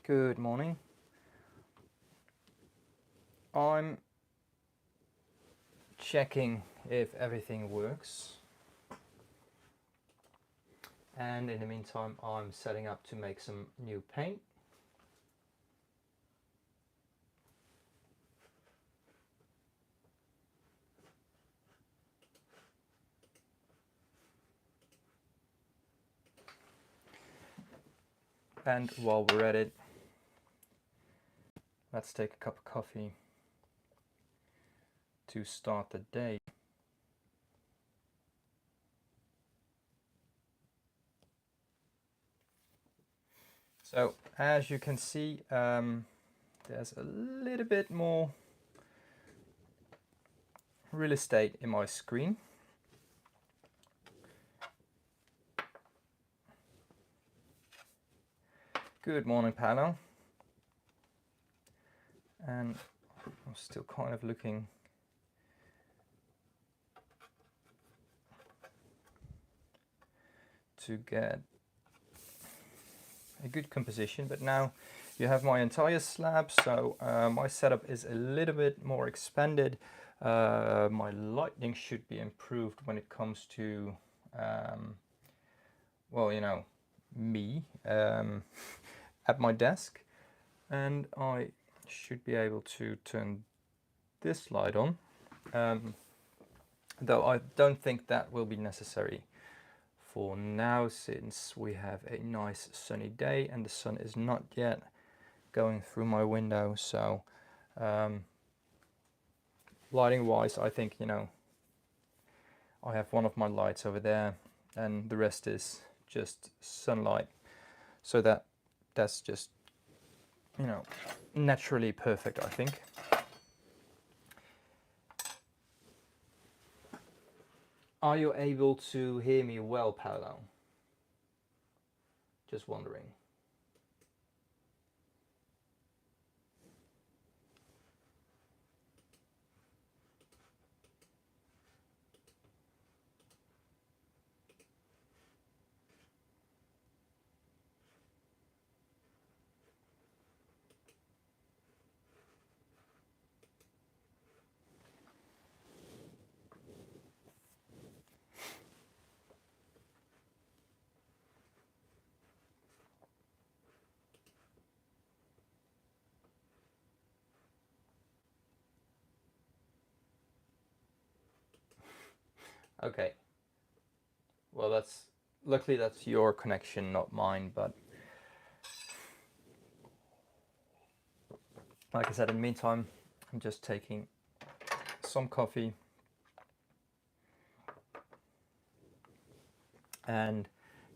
Good morning. I'm checking if everything works, and in the meantime I'm setting up to make some new paint. And while we're at it, let's take a cup of coffee to start the day. So as you can see, there's a little bit more real estate in my screen. Good morning, Paolo. And I'm still kind of looking to get a good composition, but now you have my entire slab, so my setup is a little bit more expanded. My lighting should be improved when it comes to well, you know, me at my desk, and I should be able to turn this light on, though I don't think that will be necessary for now, since we have a nice sunny day and the sun is not yet going through my window. So lighting wise, I think, you know, I have one of my lights over there and the rest is just sunlight, so that's just, you know, naturally perfect, I think. Are you able to hear me well, Paolo? Just wondering. Okay. Well, luckily that's your connection, not mine, but like I said, in the meantime, I'm just taking some coffee and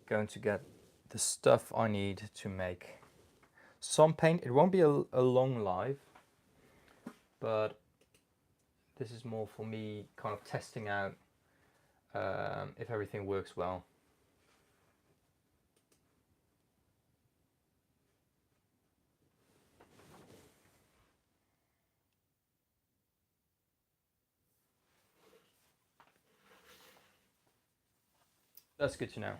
going to get the stuff I need to make some paint. It won't be a long live, but this is more for me kind of testing out if everything works well. That's good to know.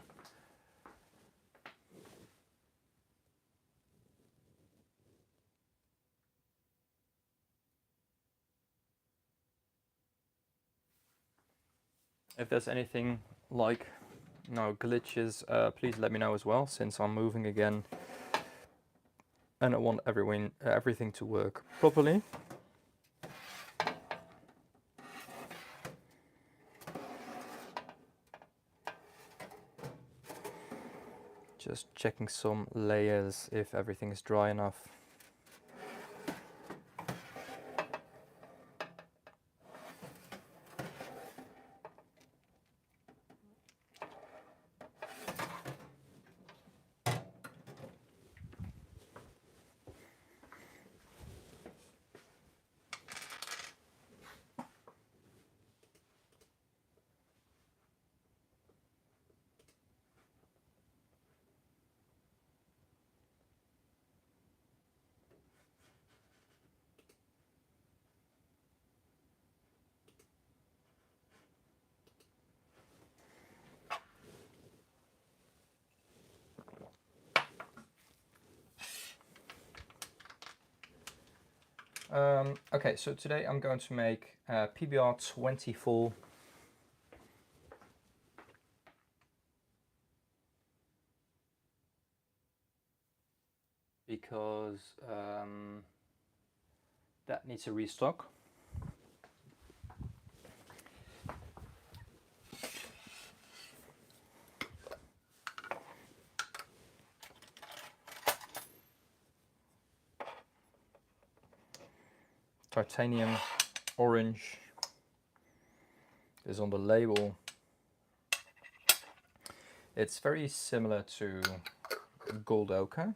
If there's anything like glitches, please let me know as well, since I'm moving again and I want everything to work properly. Just checking some layers if everything is dry enough. Okay, so today I'm going to make PBR 24. Because that needs a restock. Titanium orange is on the label. It's very similar to gold ochre,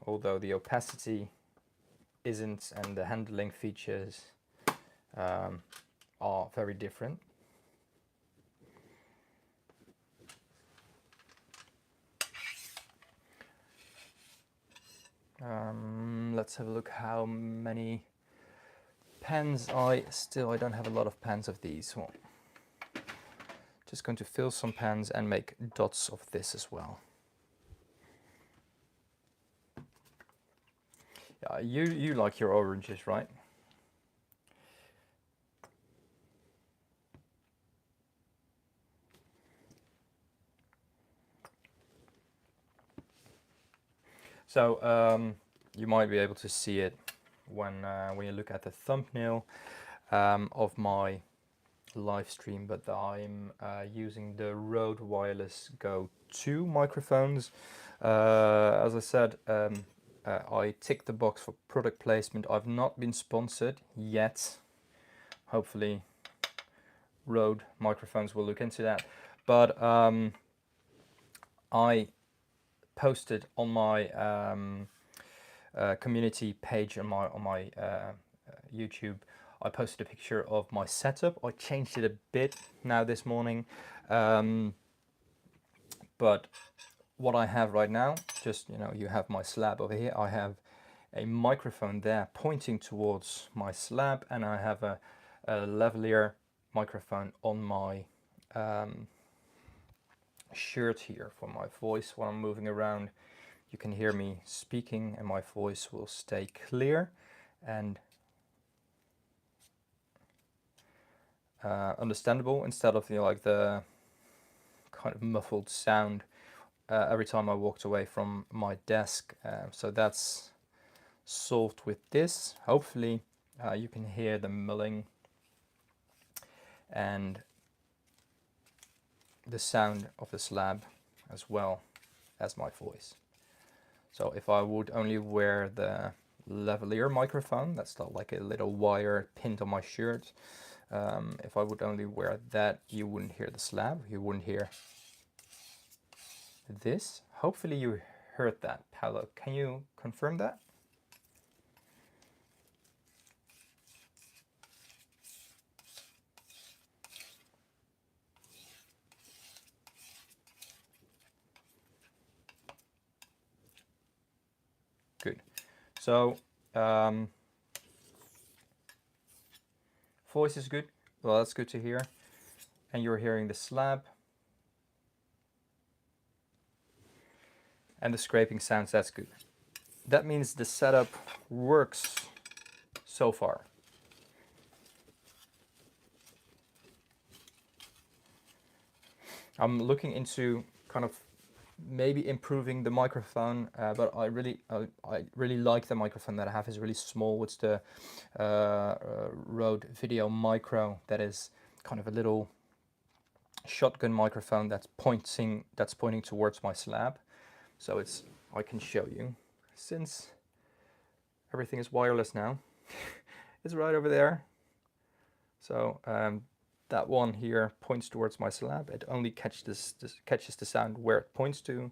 although the opacity isn't, and the handling features are very different. Let's have a look how many pens I don't have a lot of pens of these. Well, just going to fill some pens and make dots of this as well. Yeah, you like your oranges, right? So you might be able to see it when you look at the thumbnail of my live stream, but I'm using the Rode Wireless Go 2 microphones. As I said, I ticked the box for product placement. I've not been sponsored yet. Hopefully Rode microphones will look into that. But I posted on my community page on my YouTube. I posted a picture of my setup. I changed it a bit now this morning, but what I have right now, just you have my slab over here. I have a microphone there pointing towards my slab, and I have a lavalier microphone on my shirt here for my voice. When I'm moving around, you can hear me speaking and my voice will stay clear and understandable, instead of like the kind of muffled sound every time I walked away from my desk. So that's solved with this. Hopefully you can hear the milling and the sound of the slab as well as my voice. So if I would only wear the lavalier microphone, that's like a little wire pinned on my shirt, if I would only wear that, you wouldn't hear the slab, you wouldn't hear this. Hopefully you heard that. Paolo, can you confirm that? Good. So voice is good. Well, that's good to hear. And you're hearing the slab. And the scraping sounds, that's good. That means the setup works so far. I'm looking into kind of maybe improving the microphone, but I really like the microphone that I have. Is really small. It's the Rode Video Micro. That is kind of a little shotgun microphone that's pointing towards my slab. So it's, I can show you, since everything is wireless now. It's right over there. So that one here points towards my slab. It only catches the sound where it points to,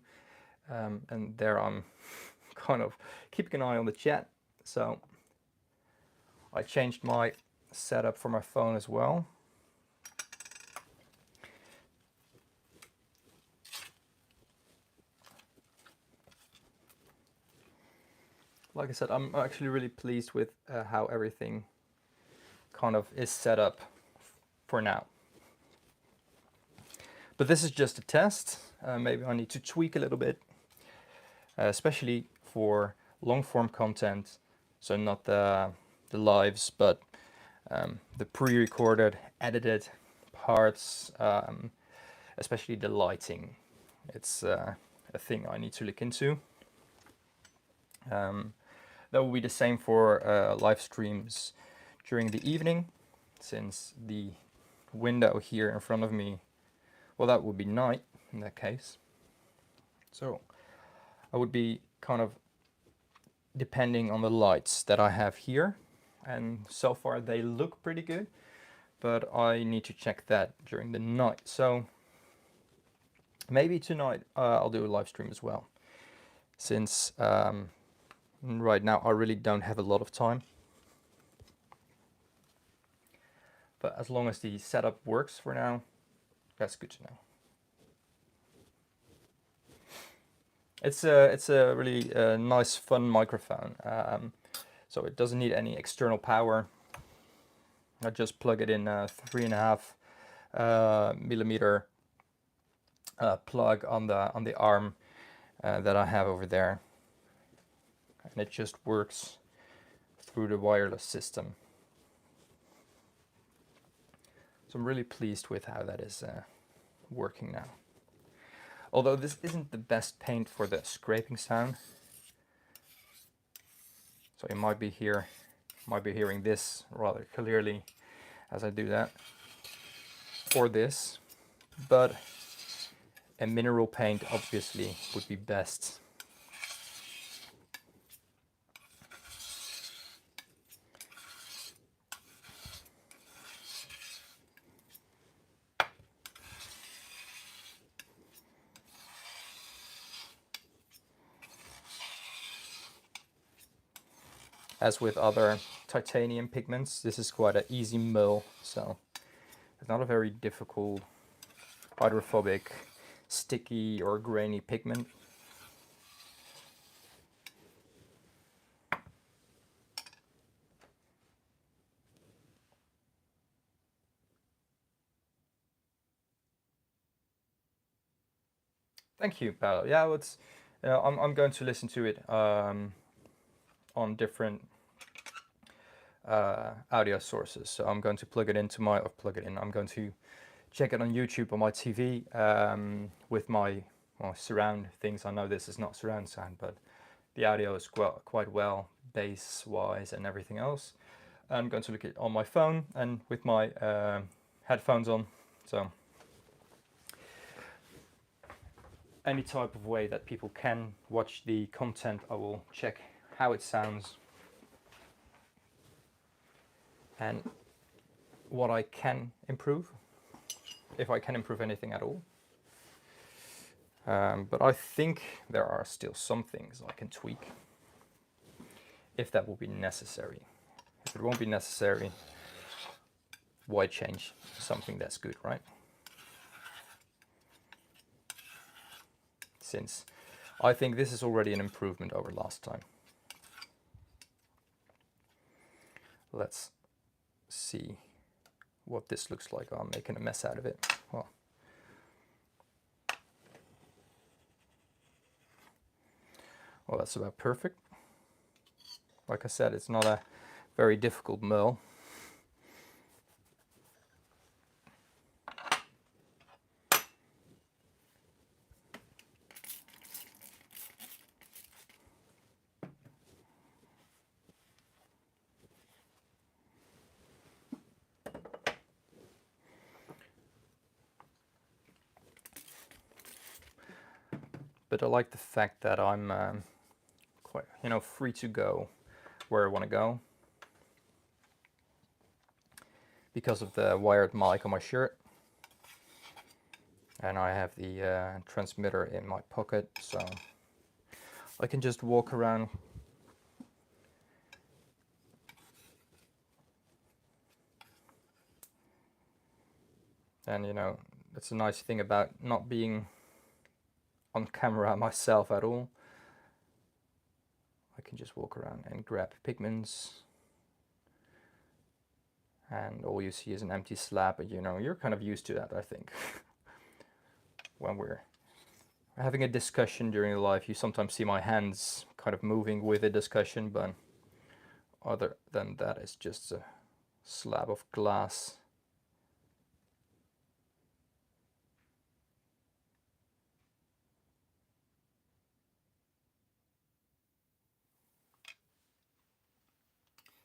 and there I'm kind of keeping an eye on the chat. So I changed my setup for my phone as well. Like I said, I'm actually really pleased with how everything kind of is set up for now. But this is just a test. Maybe I need to tweak a little bit, especially for long form content, so not the lives, but the pre-recorded, edited parts, especially the lighting. It's a thing I need to look into. That will be the same for live streams during the evening, since the window here in front of me, well, that would be night in that case. So I would be kind of depending on the lights that I have here, and so far they look pretty good, but I need to check that during the night. So maybe tonight I'll do a live stream as well, since right now I really don't have a lot of time. But as long as the setup works for now, that's good to know. It's a really nice, fun microphone. So it doesn't need any external power. I just plug it in a 3.5 millimeter plug on the arm that I have over there, and it just works through the wireless system. So I'm really pleased with how that is working now. Although this isn't the best paint for the scraping sound, so you might be hearing this rather clearly as I do that, or this, but a mineral paint obviously would be best. As with other titanium pigments, this is quite an easy mull, so it's not a very difficult hydrophobic, sticky or grainy pigment. Thank you, Paolo. Yeah, it's I'm going to listen to it on different audio sources. So I'm going to plug it into my, I'm going to check it on YouTube on my TV with my surround things. I know this is not surround sound, but the audio is quite well bass wise and everything else. I'm going to look at it on my phone and with my headphones on. So any type of way that people can watch the content, I will check how it sounds and what I can improve, if I can improve anything at all. But I think there are still some things I can tweak, if that will be necessary. If it won't be necessary, why change something that's good, right? Since I think this is already an improvement over last time. Let's see what this looks like. I'm making a mess out of it. Well, that's about perfect. Like I said, it's not a very difficult mull. But I like the fact that I'm quite, free to go where I want to go because of the wired mic on my shirt, and I have the transmitter in my pocket, so I can just walk around and that's a nice thing about not being on camera myself at all. I can just walk around and grab pigments, and all you see is an empty slab, but you're kind of used to that, I think. When we're having a discussion during the live, you sometimes see my hands kind of moving with the discussion, but other than that, it's just a slab of glass.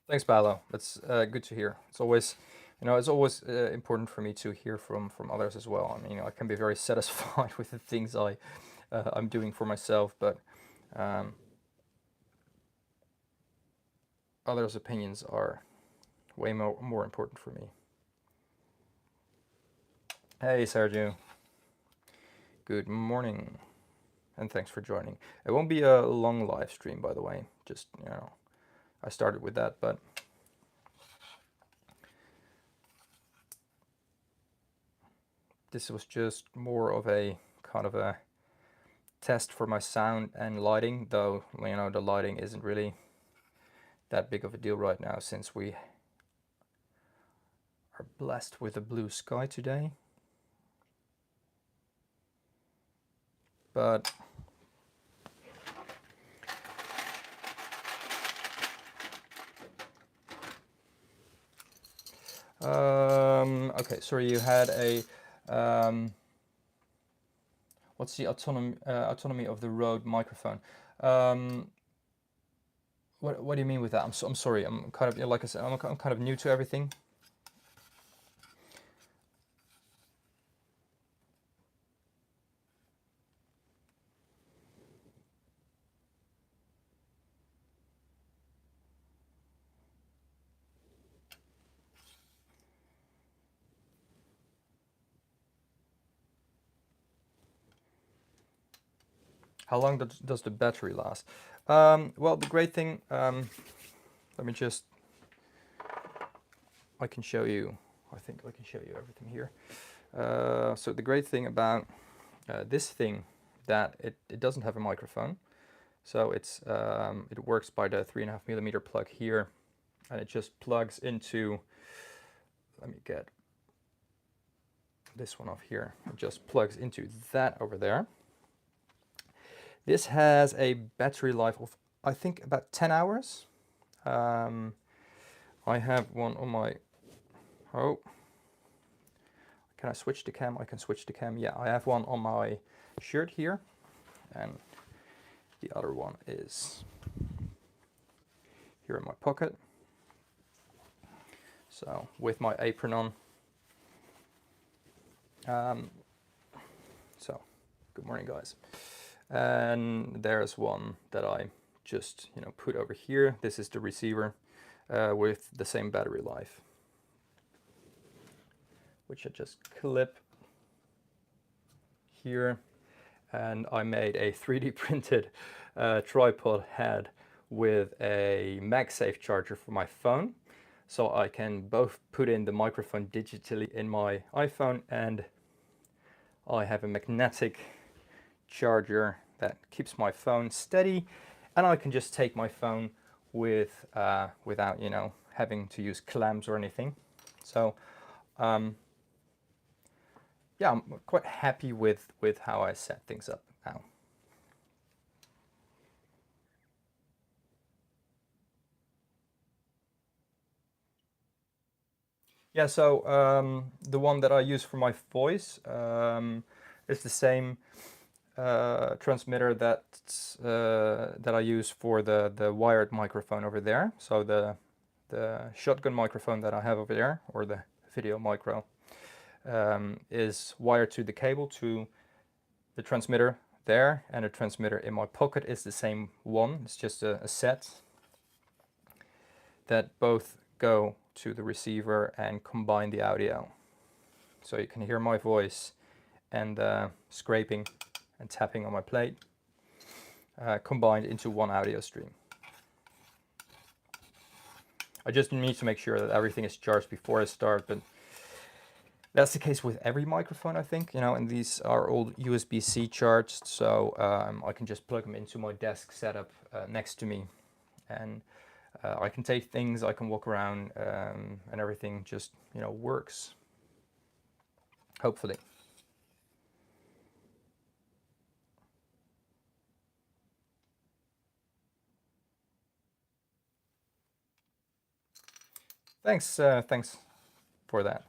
Thanks, Paolo. That's good to hear. It's always, it's always important for me to hear from others as well. I mean, I can be very satisfied with the things I'm doing for myself, but others' opinions are way more important for me. Hey, Sergio. Good morning, and thanks for joining. It won't be a long live stream, by the way. Just, I started with that, but this was just more of a kind of a test for my sound and lighting, though, the lighting isn't really that big of a deal right now since we are blessed with a blue sky today. But okay, sorry, you had a what's the autonomy of the Rode microphone? What do you mean with that? I'm sorry. I'm kind of, like I said, I'm kind of new to everything. How long does the battery last? Well, the great thing, let me just, I can show you, I think I can show you everything here. So the great thing about this thing, that it doesn't have a microphone. So it's it works by the 3.5mm plug here, and it just plugs into, let me get this one off here. It just plugs into that over there. This has a battery life of, I think, about 10 hours. I have one on my, oh, can I switch the cam? I can switch the cam. Yeah, I have one on my shirt here, and the other one is here in my pocket. So with my apron on. So good morning, guys. And there's one that I just put over here. This is the receiver with the same battery life, which I just clip here. And I made a 3D printed tripod head with a MagSafe charger for my phone, so I can both put in the microphone digitally in my iPhone, and I have a magnetic charger that keeps my phone steady, and I can just take my phone with without having to use clamps or anything. So yeah, I'm quite happy with how I set things up now. Yeah, so the one that I use for my voice is the same transmitter that I use for the wired microphone over there. So the shotgun microphone that I have over there, or the video micro, is wired to the cable to the transmitter there, and the transmitter in my pocket is the same one. It's just a set that both go to the receiver and combine the audio. So you can hear my voice and scraping and tapping on my plate combined into one audio stream. I just need to make sure that everything is charged before I start, but that's the case with every microphone, I think, and these are all USB-C charged, so I can just plug them into my desk setup next to me, and I can take things, I can walk around, and everything just, works, hopefully. Thanks for that.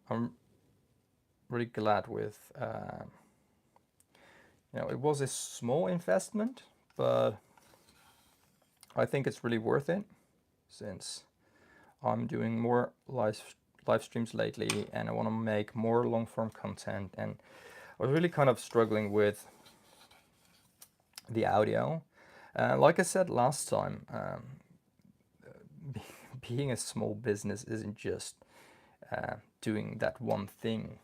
I'm really glad with, it was a small investment, but I think it's really worth it since I'm doing more live streams lately and I want to make more long form content, and I was really kind of struggling with the audio. Like I said last time, being a small business isn't just doing that one thing.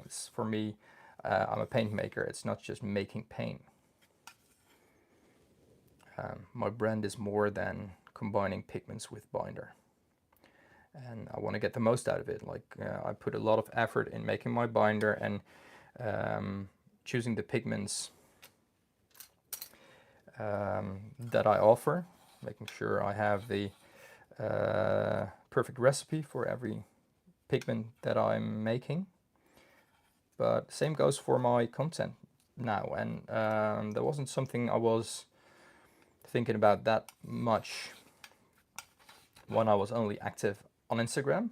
It's for me, I'm a paint maker. It's not just making paint. My brand is more than combining pigments with binder, and I want to get the most out of it. Like I put a lot of effort in making my binder and choosing the pigments that I offer, making sure I have the perfect recipe for every pigment that I'm making. But same goes for my content now, and that wasn't something I was thinking about that much when I was only active on Instagram.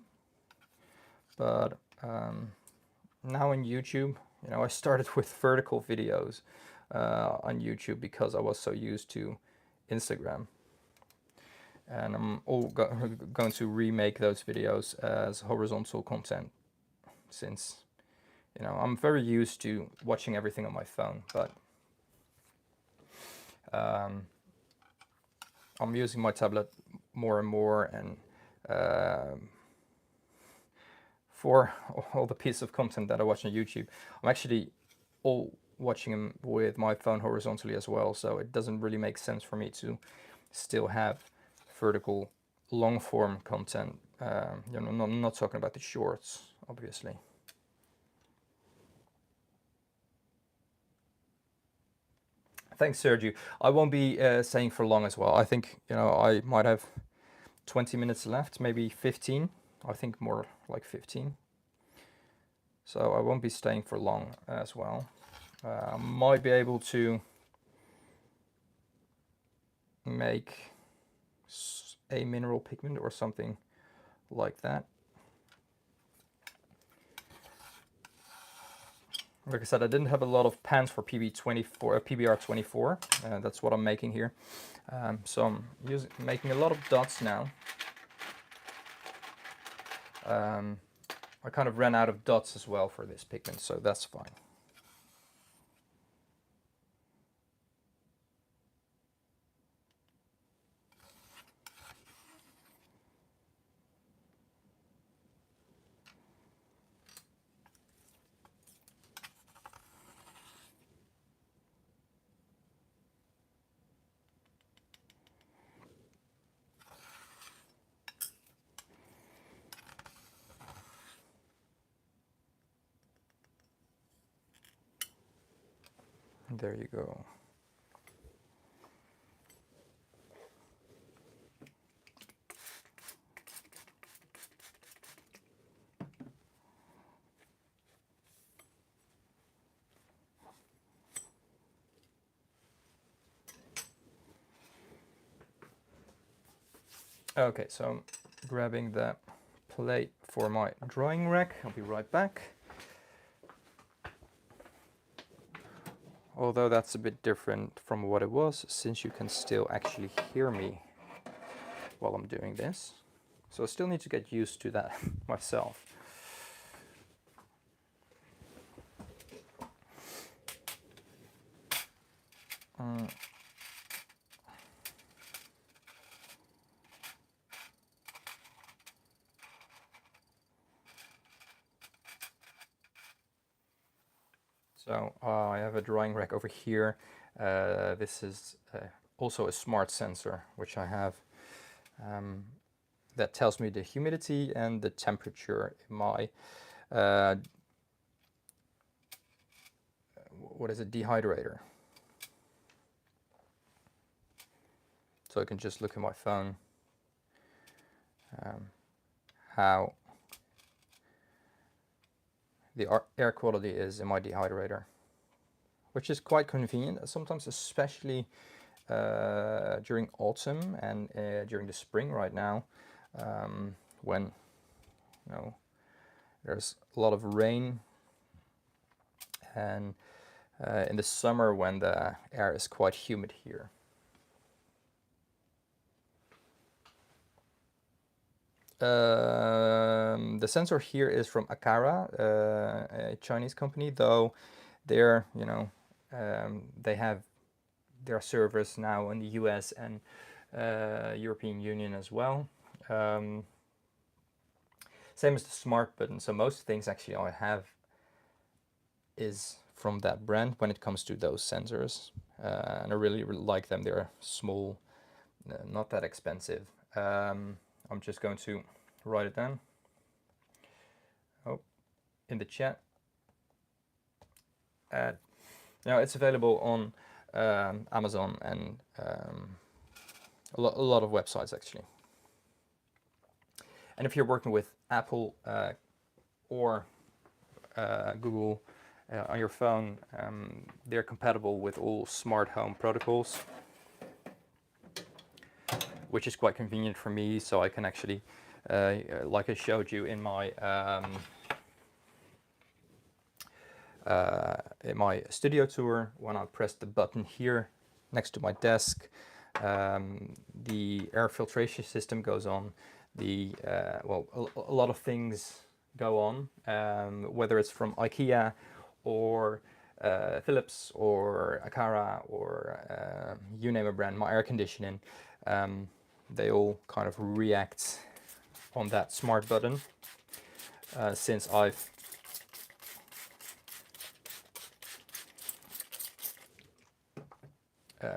But now on YouTube, I started with vertical videos on YouTube because I was so used to Instagram. And I'm going to remake those videos as horizontal content since, I'm very used to watching everything on my phone, but I'm using my tablet more and more, and for all the pieces of content that I watch on YouTube, I'm actually all watching them with my phone horizontally as well, so it doesn't really make sense for me to still have vertical long form content. Not talking about the shorts, obviously. Thanks, Sergio. I won't be staying for long as well. I think, I might have 20 minutes left, maybe 15. I think more like 15. So I won't be staying for long as well. Might be able to make a mineral pigment or something like that. Like I said, I didn't have a lot of pans for PBR24. That's what I'm making here. So I'm making a lot of dots now. I kind of ran out of dots as well for this pigment, so that's fine. There you go. Okay, so I'm grabbing the plate for my drying rack. I'll be right back. Although that's a bit different from what it was, since you can still actually hear me while I'm doing this. So I still need to get used to that myself. So I have a drying rack over here. This is also a smart sensor, which I have, that tells me the humidity and the temperature in my, what is it, dehydrator. So I can just look at my phone, how the air quality is in my dehydrator, which is quite convenient sometimes, especially during autumn and during the spring right now. when there's a lot of rain, and in the summer when the air is quite humid here. The sensor here is from Akara, a Chinese company, though they're, they have their servers now in the US and European Union as well. Same as the smart button, so most things actually I have is from that brand when it comes to those sensors, and I really like them. They're small, not that expensive. I'm just going to write it down in the chat. Now it's available on Amazon and a lot of websites actually. And if you're working with Apple or Google on your phone, they're compatible with all smart home protocols, which is quite convenient for me, so I can actually, like I showed you in my studio tour, when I press the button here next to my desk, the air filtration system goes on. A lot of things go on, whether it's from IKEA or Philips or Akara or you name a brand, my air conditioning, they all kind of react on that smart button. Since I've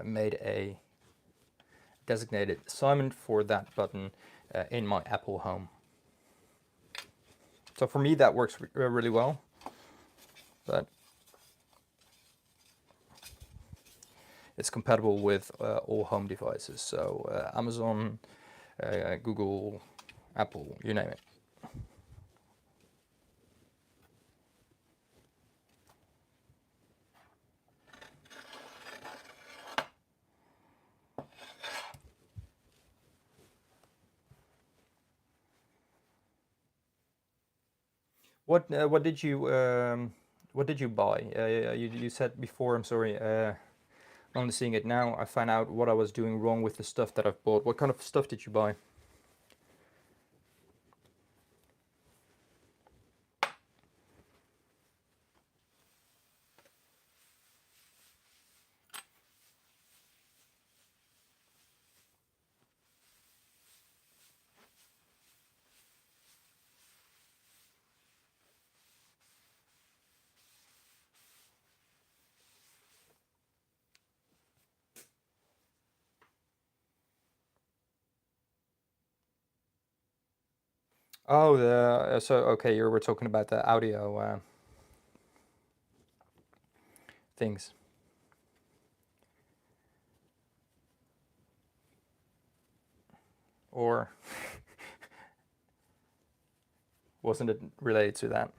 made a designated assignment for that button in my Apple Home. So for me that works really well, but it's compatible with all home devices, so Amazon, Google, Apple, you name it. What did you buy? You said before. I'm sorry. I'm only seeing it now. I found out what I was doing wrong with the stuff that I've bought. What kind of stuff did you buy? Oh, so okay, you were talking about the audio things. Or wasn't it related to that?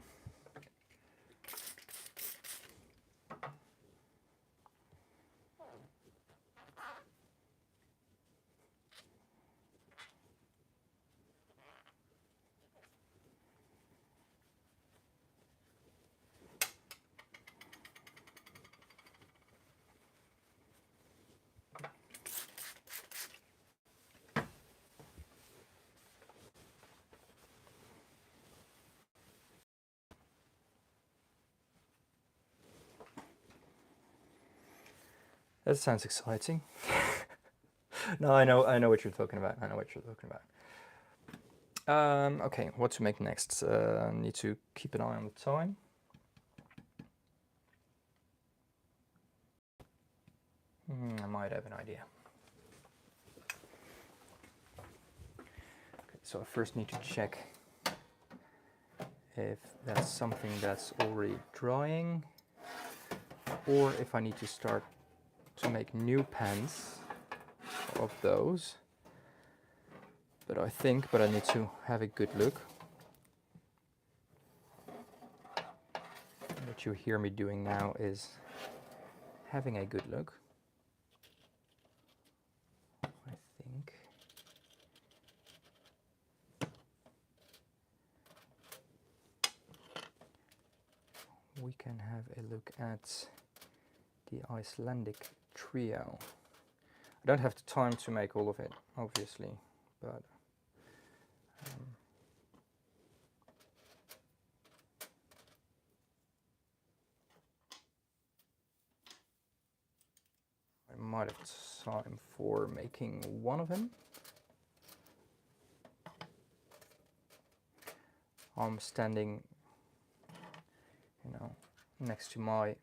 That sounds exciting. No, I know what you're talking about. I know what you're talking about. Okay, what to make next? Need to keep an eye on the time. I might have an idea. Okay, so I first need to check if that's something that's already drying, or if I need to start to make new pens of those. But I need to have a good look. What you hear me doing now is having a good look. I think. we can have a look at the Icelandic trio. I don't have the time to make all of it, obviously, but I might have time for making one of them. I'm standing, you know, next to my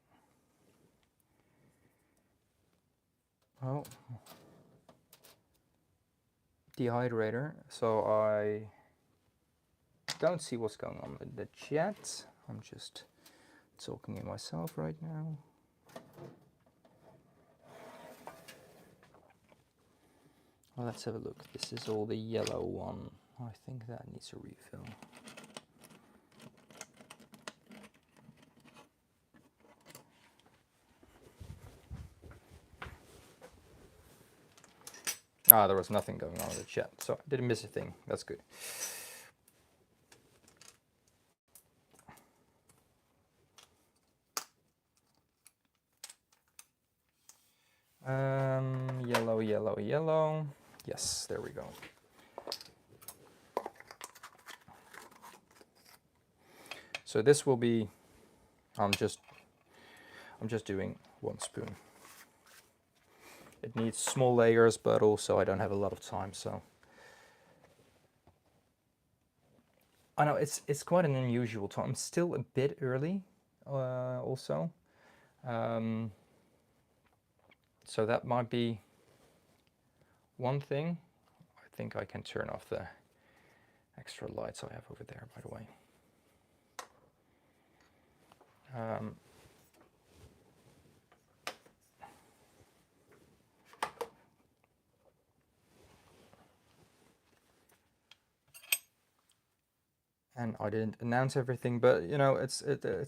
dehydrator, so I don't see what's going on with the chat. I'm just talking to myself right now. Well, let's have a look. This is all the yellow one. I think that needs a refill. Ah, there was nothing going on in the chat, so I didn't miss a thing. That's good. Yellow, yellow, yellow. Yes, there we go. So this will be, I'm just doing 1 spoon. It needs small layers, but also I don't have a lot of time, so. I know it's quite an unusual time. I'm still a bit early, also. So that might be one thing. I think I can turn off the extra lights I have over there, by the way. And I didn't announce everything, but you know, it's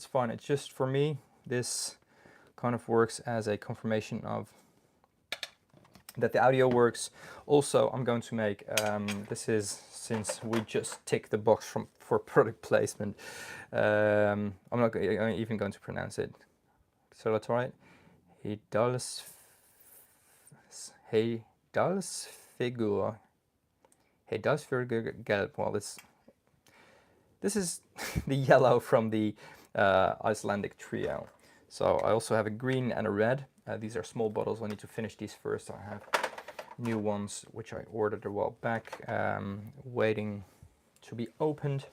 fine. It's just, for me, this kind of works as a confirmation of that the audio works. Also, I'm going to make, this is, since we just ticked the box for product placement, I'm not even going to pronounce it. So that's right. Hedalsfigur gelb. Well, this is the yellow from the Icelandic trio. So I also have a green and a red. These are small bottles. I need to finish these first. I have new ones which I ordered a while back, waiting to be opened.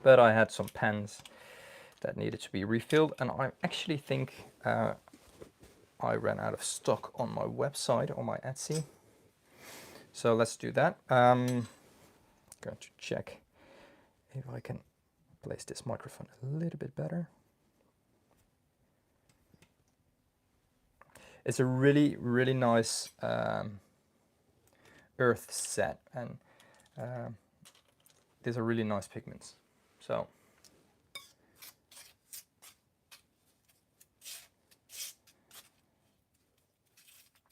But I had some pens that needed to be refilled, and I actually think I ran out of stock on my website, on my Etsy. So let's do that. Going to check if I can place this microphone a little bit better. It's a really, really nice earth set, and these are really nice pigments. So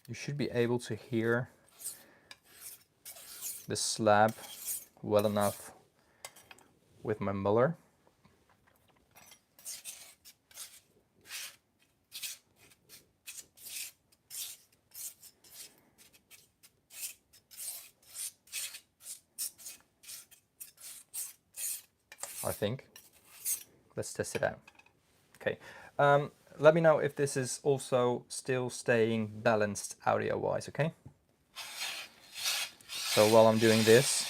you should be able to hear the slab well enough with my muller. I think. Let's test it out. Okay. Let me know if this is also still staying balanced audio-wise, okay? So while I'm doing this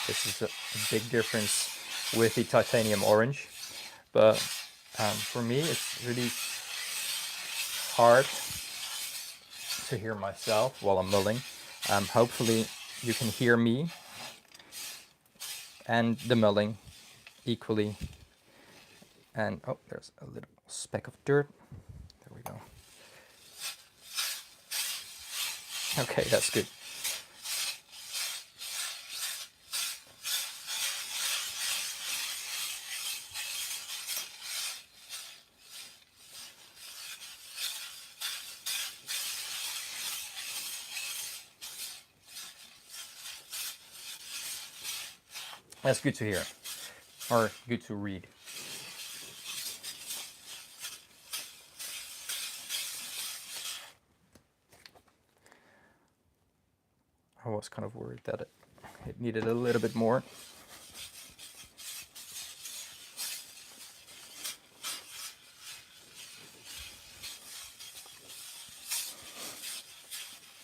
is a big difference with the titanium orange, but for me it's really hard to hear myself while I'm mulling. Hopefully you can hear me and the mulling equally. And oh, there's a little speck of dirt. There we go. Okay, that's good. That's good to hear, or good to read. I was kind of worried that it needed a little bit more.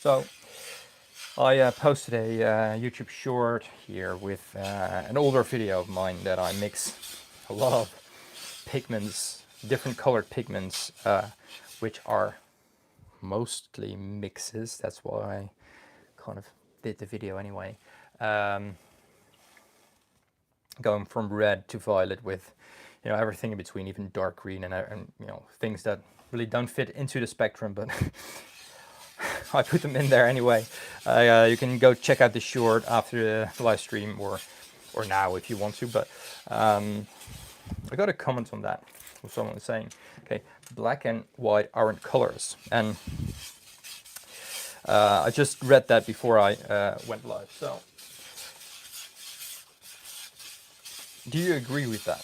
So I posted a YouTube short here with an older video of mine that I mix a lot of pigments, different colored pigments, which are mostly mixes. That's why I kind of did the video anyway. Going from red to violet with, you know, everything in between, even dark green and you know, things that really don't fit into the spectrum, but I put them in there anyway. You can go check out the short after the live stream or now if you want to. But I got a comment on that from someone saying, okay, black and white aren't colors, and I just read that before I went live. So, do you agree with that?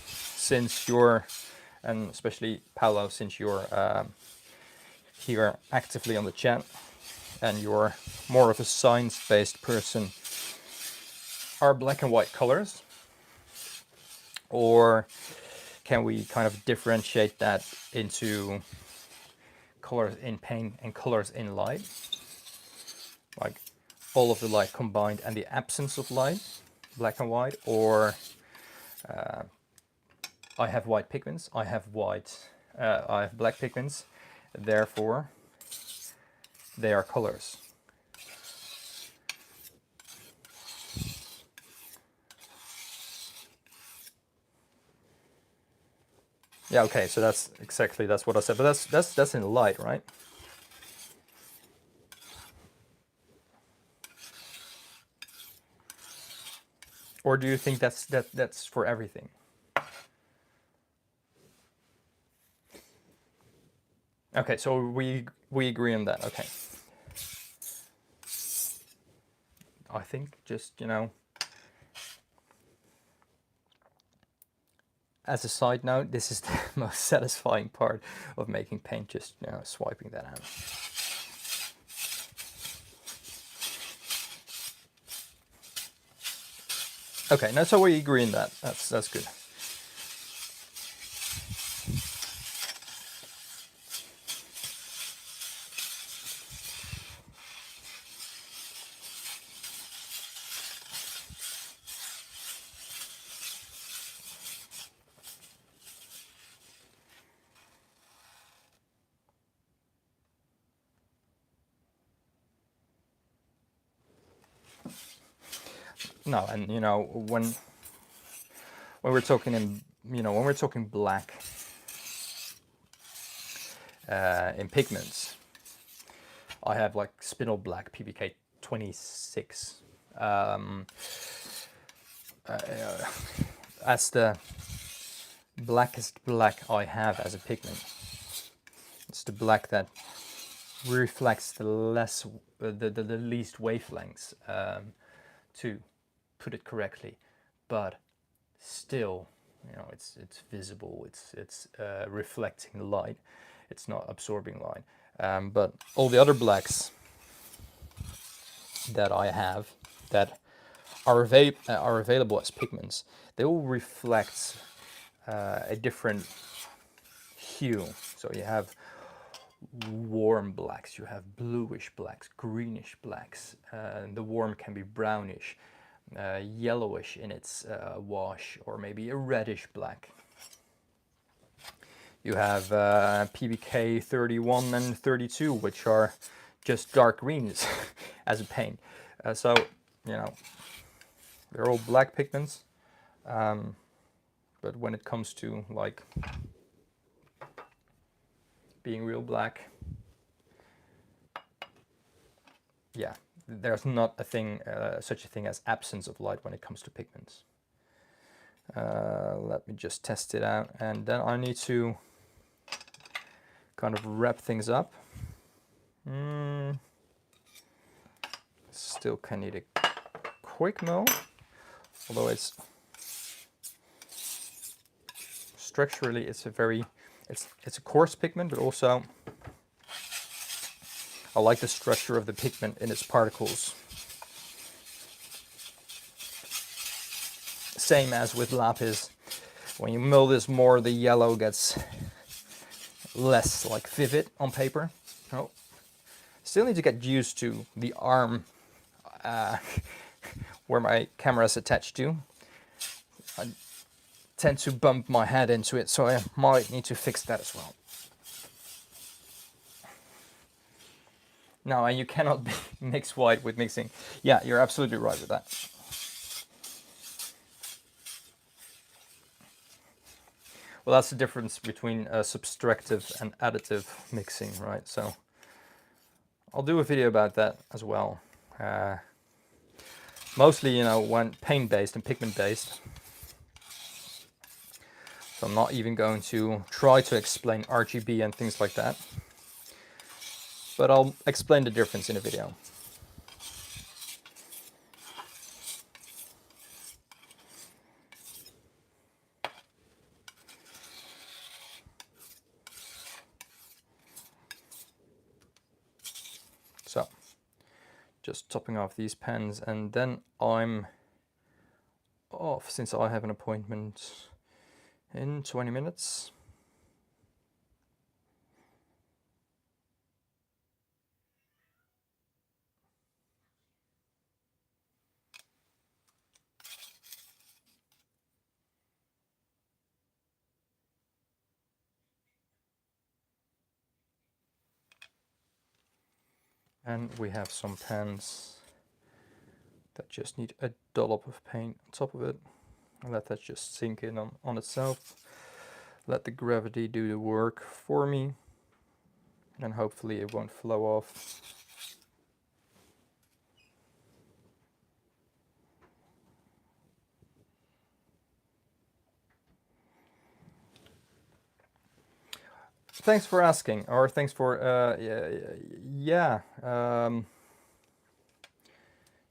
Since you're, and especially Paolo, since you're here actively on the chat and you're more of a science-based person, are black and white colors, or can we kind of differentiate that into colors in paint and colors in light, like all of the light combined and the absence of light, black and white? Or I have white pigments, I have black pigments, therefore they are colors. Yeah, okay, so that's what I said, but that's in light, right? Or do you think that's for everything? Okay, so we agree on that. Okay. I think just, you know, as a side note, this is the most satisfying part of making paint, just, you know, swiping that out. Okay, now so we agree on that. That's good. No, and you know, when we're talking in, you know, when we're talking black in pigments, I have like spinel black PBK 26 as the blackest black I have as a pigment. It's the black that reflects the least wavelengths, to put it correctly, but still, you know, it's visible. It's reflecting light. It's not absorbing light. But all the other blacks that I have that are available as pigments, they will reflect a different hue. So you have warm blacks, you have bluish blacks, greenish blacks. The warm can be brownish, yellowish in its wash, or maybe a reddish black. You have PBK 31 and 32, which are just dark greens as a paint. So, you know, they're all black pigments, but when it comes to like being real black, yeah, there's not a thing, such a thing as absence of light when it comes to pigments. Let me just test it out, and then I need to kind of wrap things up. Still can need a quick mill, although it's structurally it's a coarse pigment, but also I like the structure of the pigment in its particles. same as with lapis. When you mill this more, the yellow gets less like vivid on paper. Oh, still need to get used to the arm where my camera is attached to. I tend to bump my head into it, so I might need to fix that as well. No, and you cannot mix white with mixing. Yeah, you're absolutely right with that. Well, that's the difference between subtractive and additive mixing, right? So I'll do a video about that as well. Mostly, you know, when paint-based and pigment-based. So I'm not even going to try to explain RGB and things like that. But I'll explain the difference in a video. So, just topping off these pens, and then I'm off since I have an appointment in 20 minutes. And we have some pens that just need a dollop of paint on top of it. And let that just sink in on itself. Let the gravity do the work for me. And hopefully it won't flow off. Thanks for asking, or thanks for,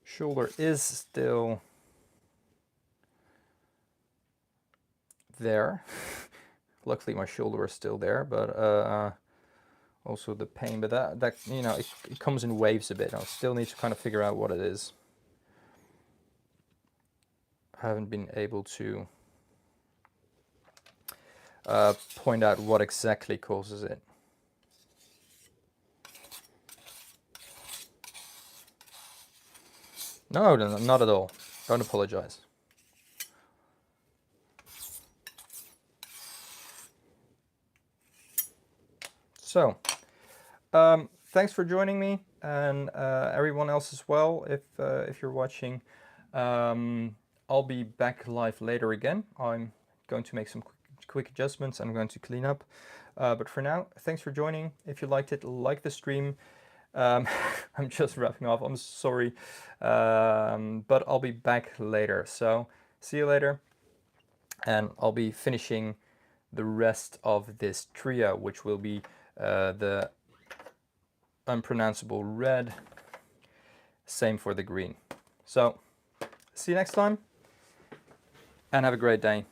shoulder is still there. Luckily my shoulder is still there, but also the pain, but that you know, it comes in waves a bit. I still need to kind of figure out what it is. I haven't been able to point out what exactly causes it. No, not at all. Don't apologize. So, thanks for joining me, and everyone else as well. If you're watching, I'll be back live later again. I'm going to make some quick adjustments. I'm going to clean up. But for now, thanks for joining. If you liked it, like the stream. I'm just wrapping off. I'm sorry, but I'll be back later. So see you later, and I'll be finishing the rest of this trio, which will be the unpronounceable red. Same for the green. So see you next time, and have a great day.